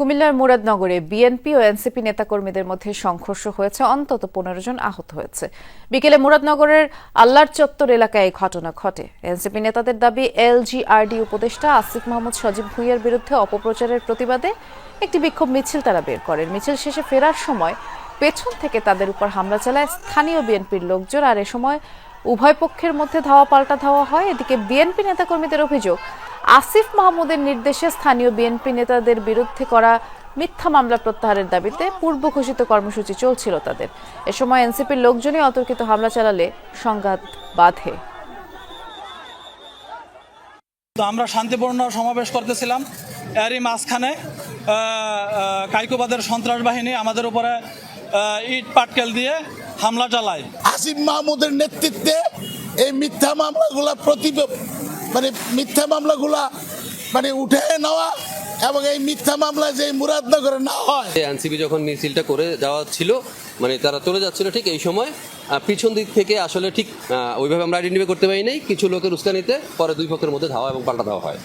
কুমিল্লার মুরাদনগরে বিএনপি ও এনসিপি নেতাকর্মীদের মধ্যে সংঘর্ষ হয়েছে, অন্তত 15 জন আহত হয়েছে। বিকেলে মুরাদনগরের আল্লাহর চত্বর এলাকায় এই ঘটনা ঘটে। এনসিপি নেতাদের দাবি, এলজিআরডি উপদেষ্টা আসিফ মাহমুদ সজীব ভুঁইয়ার বিরুদ্ধে অপপ্রচারের প্রতিবাদে একটি বিক্ষোভ মিছিল তারা বের করেন। মিছিল শেষে ফেরার সময় পেছন থেকে তাদের উপর হামলা চালায় স্থানীয় বিএনপির লোকজন, আর এ সময় উভয় পক্ষের মধ্যে ধাওয়া পাল্টা ধাওয়া হয়। এদিকে বিএনপি নেতাকর্মীদের অভিযোগ, আসিফ মাহমুদের নির্দেশে স্থানীয় বিএনপি নেতাদের বিরুদ্ধে করা মিথ্যা মামলা প্রত্যাহারের দাবিতে পূর্ব ঘোষিত কর্মসূচি চলছিল তাদের। এ সময় এনসিপির লোকজনই অতর্কিত হামলা চালালে সংঘাত বাধে। তো আমরা শান্তিপূর্ণ সমাবেশ করতেছিলাম, এরই মাঝখানে কাইকোবাদের সন্ত্রাস বাহিনী আমাদের উপরে ইট পাটকেল দিয়ে হামলা চালায়। আসিফ মাহমুদের নেতৃত্বে এই মিথ্যা মামলাগুলা উঠে নেওয়া এবং এই মিথ্যা মামলা যে মুরাদনগরে না হয়। এনসিপি যখন মিছিলটা করে যাওয়া ছিল, তারা চলে যাচ্ছিল, ঠিক এই সময় পিছন দিক থেকে আসলে ঠিক ওইভাবে আমরা আইডেন্টিফাই করতে পারি নাই, কিছু লোকের উস্কানিতে পরে দুই পক্ষের মধ্যে ধাওয়া এবং পাল্টা দেওয়া হয়।